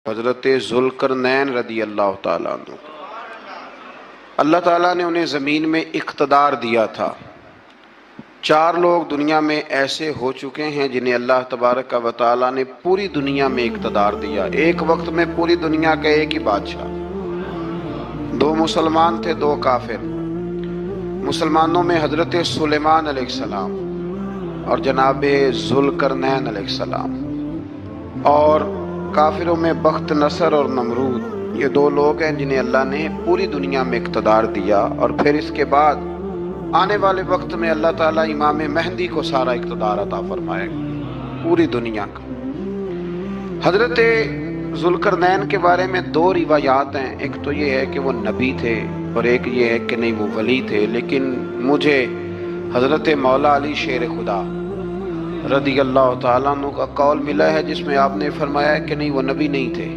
حضرت ذوالقرنین رضی اللہ تعالیٰ عنہ، اللہ تعالیٰ نے انہیں زمین میں اقتدار دیا تھا۔ 4 لوگ دنیا میں ایسے ہو چکے ہیں جنہیں اللہ تبارک و تعالیٰ نے پوری دنیا میں اقتدار دیا، ایک وقت میں پوری دنیا کا ایک ہی بادشاہ۔ 2 مسلمان تھے، 2 کافر۔ مسلمانوں میں حضرت سلیمان علیہ السلام اور جناب ذوالقرنین علیہ السلام، اور کافروں میں بخت نصر اور نمرود۔ یہ 2 لوگ ہیں جنہیں اللہ نے پوری دنیا میں اقتدار دیا، اور پھر اس کے بعد آنے والے وقت میں اللہ تعالیٰ امام مہدی کو سارا اقتدار عطا فرمائے گا پوری دنیا کا۔ حضرت ذوالقرنین کے بارے میں 2 روایات ہیں، ایک تو یہ ہے کہ وہ نبی تھے اور ایک یہ ہے کہ نہیں وہ ولی تھے، لیکن مجھے حضرت مولا علی شیر خدا رضی اللہ تعالیٰ عنہ کا قول ملا ہے جس میں آپ نے فرمایا ہے کہ نہیں وہ نبی نہیں تھے۔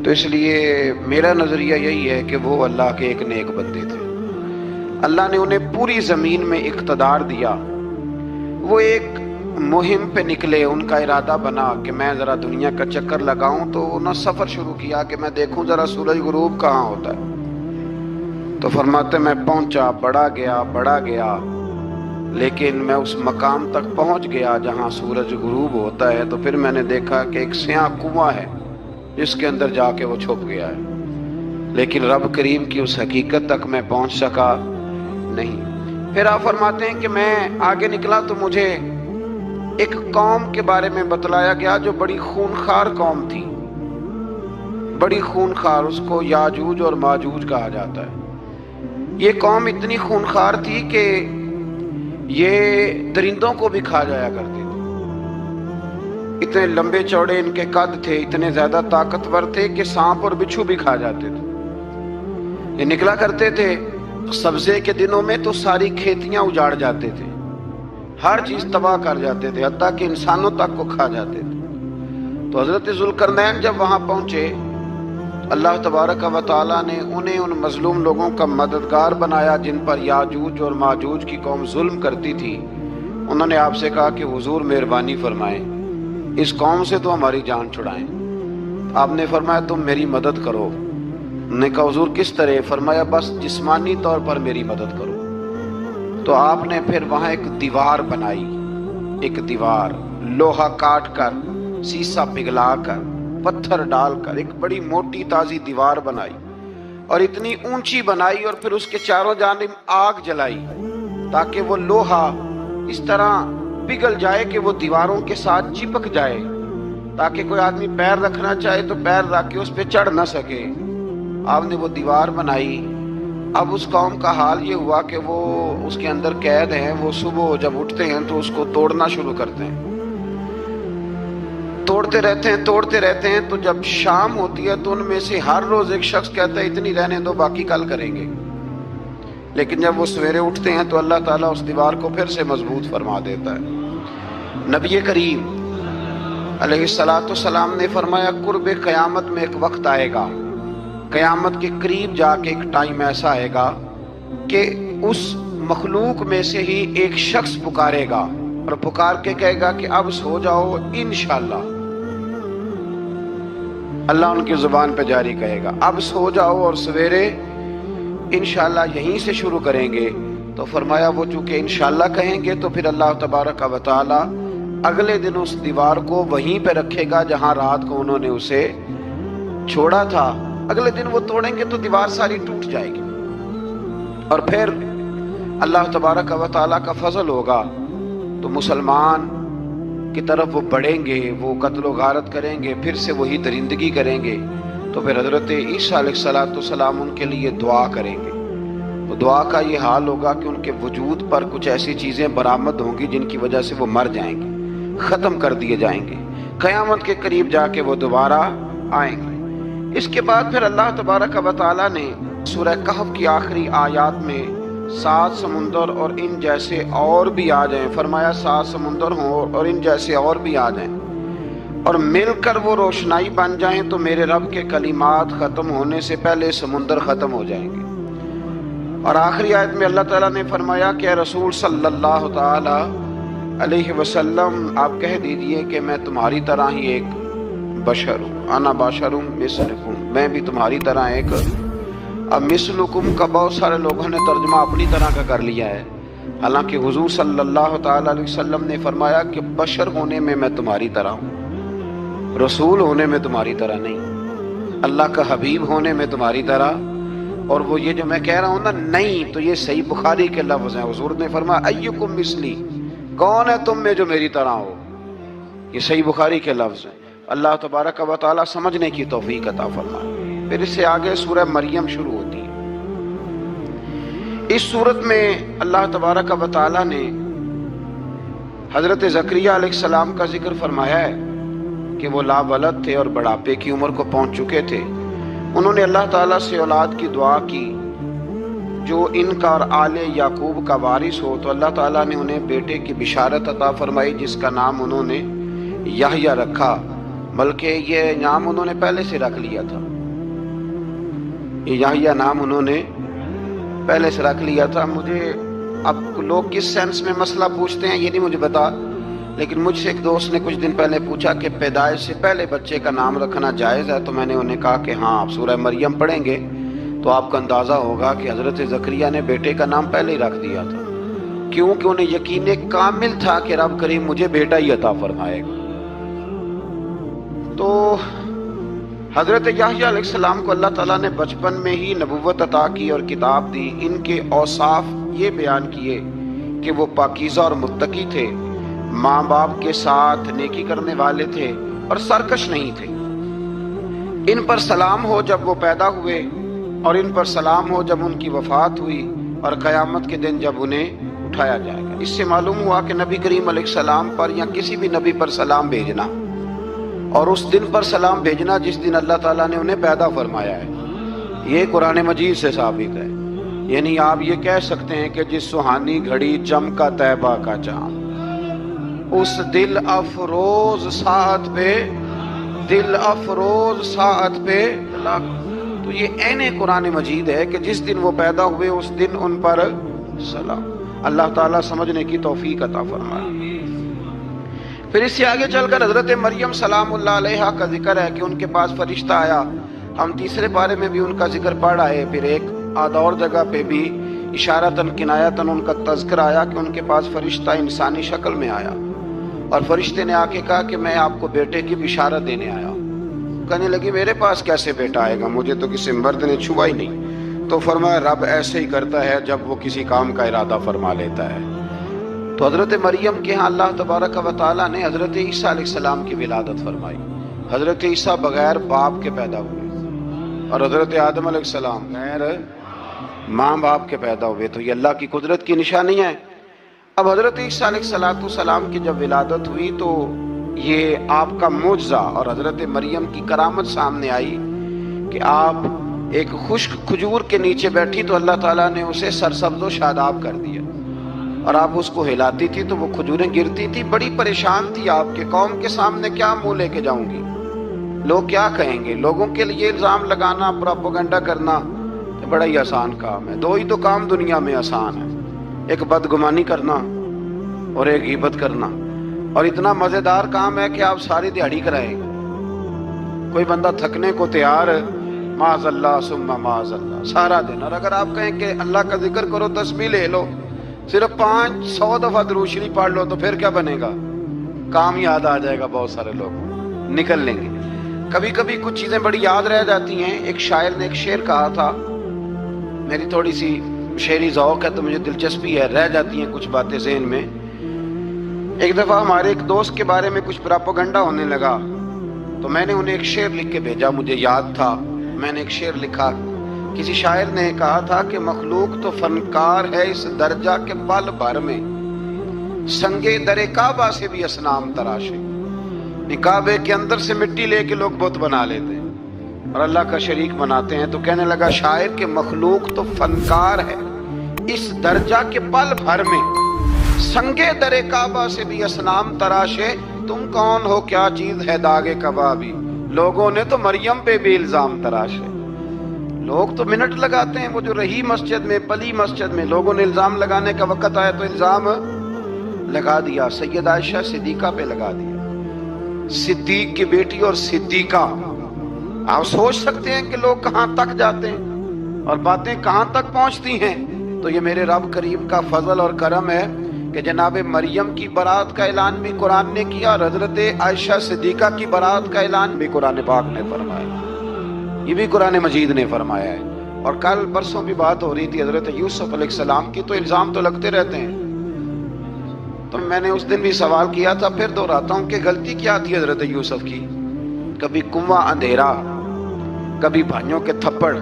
تو اس لیے میرا نظریہ یہی ہے کہ وہ اللہ کے ایک نیک بندے تھے۔ اللہ نے انہیں پوری زمین میں اقتدار دیا۔ وہ ایک مہم پہ نکلے، ان کا ارادہ بنا کہ میں ذرا دنیا کا چکر لگاؤں، تو انہوں نے سفر شروع کیا کہ میں دیکھوں ذرا سورج غروب کہاں ہوتا ہے۔ تو فرماتے میں پہنچا، بڑا گیا، لیکن میں اس مقام تک پہنچ گیا جہاں سورج غروب ہوتا ہے، تو پھر میں نے دیکھا کہ ایک سیاہ کنواں ہے جس کے اندر جا کے وہ چھپ گیا ہے، لیکن رب کریم کی اس حقیقت تک میں پہنچ سکا نہیں۔ پھر آپ فرماتے ہیں کہ میں آگے نکلا تو مجھے ایک قوم کے بارے میں بتلایا گیا جو بڑی خونخوار قوم تھی، بڑی خونخوار، اس کو یاجوج اور ماجوج کہا جاتا ہے۔ یہ قوم اتنی خونخوار تھی کہ یہ درندوں کو بھی کھا جایا کرتے تھے، اتنے لمبے چوڑے ان کے قد تھے، اتنے زیادہ طاقتور تھے کہ سانپ اور بچھو بھی کھا جاتے تھے۔ یہ نکلا کرتے تھے سبزے کے دنوں میں تو ساری کھیتیاں اجاڑ جاتے تھے، ہر چیز تباہ کر جاتے تھے، حتیٰ کہ انسانوں تک کو کھا جاتے تھے۔ تو حضرت ذوالقرنین جب وہاں پہنچے، اللہ تبارک و تعالیٰ نے انہیں ان مظلوم لوگوں کا مددگار بنایا جن پر یاجوج اور ماجوج کی قوم ظلم کرتی تھی۔ انہوں نے آپ سے کہا کہ حضور مہربانی فرمائیں، اس قوم سے تو ہماری جان چھڑائیں۔ آپ نے فرمایا تم میری مدد کرو۔ انہوں نے کہا حضور کس طرح؟ فرمایا بس جسمانی طور پر میری مدد کرو۔ تو آپ نے پھر وہاں ایک دیوار بنائی، ایک دیوار، لوہا کاٹ کر، سیسا پگھلا کر، پتھر ڈال کر ایک بڑی موٹی تازی دیوار بنائی، اور اتنی اونچی بنائی، اور پھر اس کے چاروں جانب آگ جلائی تاکہ وہ لوہا اس طرح پگھل جائے کہ وہ دیواروں کے ساتھ چپک جائے، تاکہ کوئی آدمی پیر رکھنا چاہے تو پیر رکھ کے اس پہ چڑھ نہ سکے۔ آپ نے وہ دیوار بنائی۔ اب اس قوم کا حال یہ ہوا کہ وہ اس کے اندر قید ہیں، وہ صبح جب اٹھتے ہیں تو اس کو توڑنا شروع کرتے ہیں، توڑتے رہتے ہیں، تو جب شام ہوتی ہے تو ان میں سے ہر روز ایک شخص کہتا ہے اتنی رہنے دو، باقی کل کریں گے۔ لیکن جب وہ سویرے اٹھتے ہیں تو اللہ تعالیٰ اس دیوار کو پھر سے مضبوط فرما دیتا ہے۔ نبی کریم علیہ السلام نے فرمایا قرب قیامت میں ایک وقت آئے گا، قیامت کے قریب جا کے ایک ٹائم ایسا آئے گا کہ اس مخلوق میں سے ہی ایک شخص پکارے گا اور پکار کے کہے گا کہ اب سو جاؤ انشاءاللہ۔ اللہ ان کی زبان پہ جاری کہے گا اب سو جاؤ اور سویرے انشاءاللہ یہیں سے شروع کریں گے۔ تو فرمایا وہ چونکہ انشاءاللہ کہیں گے تو پھر اللہ تبارک و تعالی اگلے دن اس دیوار کو وہیں پہ رکھے گا جہاں رات کو انہوں نے اسے چھوڑا تھا۔ اگلے دن وہ توڑیں گے تو دیوار ساری ٹوٹ جائے گی، اور پھر اللہ تبارک و تعالی کا فضل ہوگا تو مسلمان کی طرف وہ بڑھیں گے، وہ قتل و غارت کریں گے، پھر سے وہی درندگی کریں گے۔ تو پھر حضرت عیسیٰ علیہ السلام ان کے لیے دعا کریں گے۔ تو دعا کا یہ حال ہوگا کہ ان کے وجود پر کچھ ایسی چیزیں برآمد ہوں گی جن کی وجہ سے وہ مر جائیں گے، ختم کر دیے جائیں گے۔ قیامت کے قریب جا کے وہ دوبارہ آئیں گے۔ اس کے بعد پھر اللہ تبارک و تعالیٰ نے سورہ کہف کی آخری آیات میں 7 سمندر اور ان جیسے اور بھی آ جائیں، فرمایا 7 سمندر ہوں اور ان جیسے اور بھی آ جائیں، اور مل کر وہ روشنائی بن جائیں تو میرے رب کے کلمات ختم ہونے سے پہلے سمندر ختم ہو جائیں گے۔ اور آخری آیت میں اللہ تعالیٰ نے فرمایا کہ اے رسول صلی اللہ تعالی علیہ وسلم آپ کہہ دیجئے کہ میں تمہاری طرح ہی ایک बशर अना बशरुम मिसलुकुम, मैं भी तुम्हारी तरह एक। अब मिसलुकुम का बहुत सारे लोगों ने तर्जमा अपनी तरह का कर लिया है, हालांकि हुजूर सल्लल्लाहु ताला अलैहि वसल्लम ने फरमाया कि बशर होने में मैं तुम्हारी तरह हूँ, रसूल होने में तुम्हारी तरह नहीं, अल्लाह का हबीब होने में तुम्हारी तरह। और वो ये जो मैं कह रहा हूँ ना नहीं, तो ये सही बुखारी के लफ्ज़ हैं। हुजूर ने फरमाया अय्युकुम मिसली, कौन है तुम में जो मेरी तरह हो, ये सही बुखारी के लफ्ज़ हैं। अल्लाह तबारक व तआला समझने की तौफीक अता फरमाए। फिर इससे आगे सूरह मरियम शुरू होती है। इस सूरत में अल्लाह तबारक व तआला ने हज़रत ज़करिया अलैहिस्सलाम का जिक्र फरमाया है कि वो लावलद थे और बुढ़ापे की उम्र को पहुंच चुके थे। उन्होंने अल्लाह ताला से औलाद की दुआ की जो इनका और आले याकूब का वारिस हो, तो अल्लाह ताला ने उन्हें बेटे की बिशारत अता फरमाई जिसका नाम उन्होंने याहया रखा, बल्कि ये नाम उन्होंने पहले से रख लिया था। ये याहया नाम उन्होंने पहले से रख लिया था। मुझे अब लोग किस सेंस में मसला पूछते हैं ये नहीं मुझे बता, लेकिन मुझसे एक दोस्त ने कुछ दिन पहले पूछा कि पैदाइश से पहले बच्चे का नाम रखना जायज़ है, तो मैंने उन्हें कहा कि हाँ, आप सूरह मरियम पढ़ेंगे तो आपका अंदाज़ा होगा कि हज़रत ज़करिया ने बेटे का नाम पहले ही रख दिया था, क्योंकि उन्हें यकीन कामिल था कि रब करीम मुझे बेटा ही अता फरमाएगा। तो हज़रत याहया अलैहिस्सलाम को अल्लाह ताला ने बचपन में ही नबुव्वत अता की और किताब दी। इनके औसाफ ये बयान किए कि वो पाकीज़ा और मुत्तकी थे, माँ बाप के साथ नेकी करने वाले थे और सरकश नहीं थे। इन पर सलाम हो जब वो पैदा हुए, और इन पर सलाम हो जब उनकी वफात हुई, और क़यामत के दिन जब उन्हें उठाया जाएगा। इससे मालूम हुआ कि नबी करीम अलैहिस्सलाम पर या किसी भी नबी पर सलाम भेजना और उस दिन पर सलाम भेजना जिस दिन अल्लाह ताला ने उन्हें पैदा फरमाया है, ये कुरान मजीद से साबित है। यानी आप ये कह सकते हैं कि जिस सुहानी घड़ी चमका तैबा का चाँद, उस दिल अफरोज साथ पे, दिल अफरोज साथ पे, तो ये ऐने कुरान मजीद है कि जिस दिन वो पैदा हुए उस दिन उन पर सलाम। अल्लाह ताला समझने की तौफीक अता फरमाए। फिर इससे आगे चलकर हजरत मरियम सलामुल्लाह अलैहा का जिक्र है कि उनके पास फरिश्ता आया। हम तीसरे पारे में भी उनका जिक्र पढ़ आए। फिर एक आध और जगह पे भी इशारतन किनायतन उनका तज़किरा आया कि उनके पास फरिश्ता इंसानी शक्ल में आया, और फरिश्ते ने आके कहा कि मैं आपको बेटे की बिशारत देने आया। कहने लगी मेरे पास कैसे बेटा आएगा, मुझे तो किसी मर्द ने छुआ ही नहीं। तो फरमाया रब ऐसे ही करता है जब वो किसी काम का इरादा फरमा लेता है। तो हज़रत मरियम के यहाँ अल्लाह तबारक व तआला ने हज़रत ईसा अलैहिस्सलाम की विलादत फरमाई। हज़रत ईसा बगैर बाप के पैदा हुए और हज़रत आदम अलैहिस्सलाम बगैर माँ बाप के पैदा हुए। तो ये अल्लाह की कुदरत की निशानी है। अब हज़रत ईसा अलैहिस्सलाम की जब विलादत हुई तो ये आपका मुजज़ा और हज़रत मरियम की करामत सामने आई कि आप एक खुश्क खजूर के नीचे बैठी तो अल्लाह ताला ने उसे सरसब्ज़ व शादाब कर दिया, और आप उसको हिलाती थी तो वो खजूरें गिरती थी। बड़ी परेशान थी आपके कौम के सामने, क्या मुंह लेके जाऊंगी, लोग क्या कहेंगे। लोगों के लिए इल्ज़ाम लगाना, प्रोपेगेंडा करना तो बड़ा ही आसान काम है। दो ही तो काम दुनिया में आसान है, एक बदगुमानी करना और एक गीबत करना। और इतना मज़ेदार काम है कि आप सारी दिहाड़ी कराएंगे। कोई बंदा थकने को तैयार, माज़अल्लाह सुम्मा माज़अल्लाह सारा दिन। और अगर आप कहें कि अल्लाह का जिक्र करो, तस्बीह ले लो, सिर्फ 500 दफ़ा दुरूद शरीफ पढ़ लो, तो फिर क्या बनेगा, काम याद आ जाएगा। बहुत सारे लोग निकल लेंगे। कभी कभी कुछ चीज़ें बड़ी याद रह जाती हैं। एक शायर ने एक शेर कहा था, मेरी थोड़ी सी शेरी ज़ौक़ है तो मुझे दिलचस्पी है, रह जाती हैं कुछ बातें ज़हन में। एक दफ़ा हमारे एक दोस्त के बारे में कुछ प्रोपेगेंडा होने लगा तो मैंने उन्हें एक शेर लिख के भेजा। मुझे याद था, मैंने एक शेर लिखा। किसी शायर ने कहा था कि मखलूक तो फनकार है इस दर्जा के पल भर में, संगे दरे काबा से भी असनाम तराशे। काबे के अंदर से मिट्टी लेके लोग बुत बना लेते हैं और अल्लाह का शरीक बनाते हैं। तो कहने लगा शायर के मखलूक तो फनकार है इस दर्जा के पल भर में, संगे दरे काबा से भी असनाम तराशे। तुम कौन हो, क्या चीज है दागे कबाबी, लोगों ने तो मरियम पे भी इल्जाम तराशे। लोग तो मिनट लगाते हैं, वो जो रही मस्जिद में, पली मस्जिद में, लोगों ने इल्जाम लगाने का वक्त आया तो इल्जाम लगा दिया, सैयद आयशा सिद्दीका पे लगा दिया। सिद्दीक की बेटी और सिद्दीका। आप सोच सकते हैं कि लोग कहां तक जाते हैं और बातें कहां तक पहुंचती हैं। तो ये मेरे रब करीम का फजल और करम है कि जनाब मरियम की बारात का ऐलान भी कुरान ने किया और हजरत आयशा सिद्दीका की बारात का ऐलान भी कुरान पाक ने फरमाया। ये भी कुरान मजीद ने फरमाया है। और कल परसों भी बात हो रही थी हजरत यूसुफ अलैहिस्सलाम की, तो इल्जाम तो लगते रहते हैं। तो मैंने उस दिन भी सवाल किया था, फिर दोहराता हूं कि गलती क्या थी हजरत यूसुफ की। कभी कुआं अंधेरा, कभी भाइयों के थप्पड़,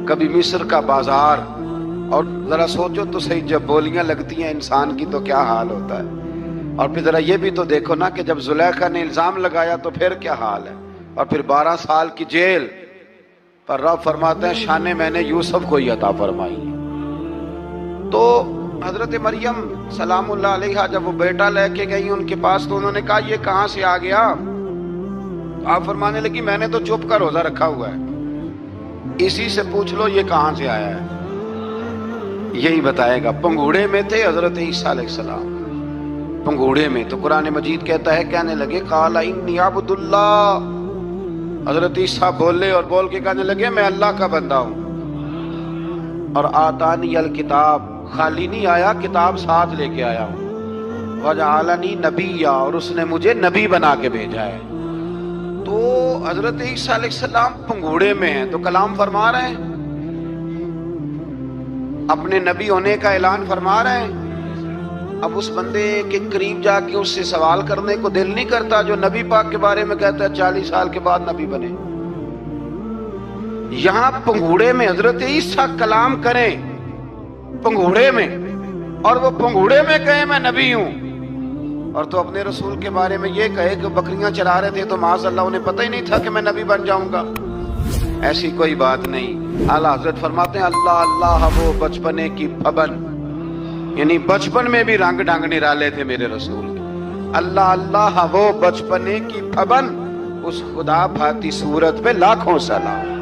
कभी मिस्र का बाजार। और जरा सोचो तो सही, जब बोलियां लगती हैं इंसान की तो क्या हाल होता है। और फिर जरा ये भी तो देखो ना कि जब जुलेखा ने इल्जाम लगाया तो फिर क्या हाल है। और फिर 12 साल की जेल पर रब फरमाते हैं शाने मैंने यूसुफ को ही अता फरमाई। तो हजरत मरियम सलामुल्लाह अलैहा जब वो बेटा लेके गई उनके पास, तो उन्होंने कहा ये कहां से आ गया। आप फरमाने लगी मैंने तो चुप कर रोजा रखा हुआ है, इसी से पूछ लो ये कहां से आया है, यही बताएगा। पंगूड़े में थे हजरत ईसा अलैहिस्सलाम, पंगूड़े में। तो कुरान मजीद कहता है कहने लगे काला इन्नी अब्दुल्लाह। हजरत ईसा बोले और बोल के कहने लगे मैं अल्लाह का बंदा हूं। और आतानी अल किताब, खाली नहीं आया, किताब साथ लेके आया हूं। वजअलनी नबिय्या, और उसने मुझे नबी बना के भेजा है। तो हजरत ईसा अलैहिस्सलाम पंगूड़े में हैं तो कलाम फरमा रहे हैं, अपने नबी होने का ऐलान फरमा रहे हैं। अब उस बंदे के करीब जाके उससे सवाल करने को दिल नहीं करता जो नबी पाक के बारे में कहता है 40 साल के बाद नबी बने। यहां पंगूड़े में हजरत ईसा कलाम करें, पंगूड़े में, और वो पंगूड़े में कहे मैं नबी हूं। और तो अपने रसूल के बारे में ये कहे कि बकरियां चरा रहे थे तो माज़अल्लाह उन्हें पता ही नहीं था कि मैं नबी बन जाऊंगा। ऐसी कोई बात नहीं। आला हजरत फरमाते हैं अल्लाह अल्लाह वो बचपने की फबन, यानी बचपन में भी रंग ढंग निराले थे मेरे रसूल के। अल्लाह अल्लाह वो बचपने की फबन, उस खुदा भाती सूरत पे लाखों सलाम।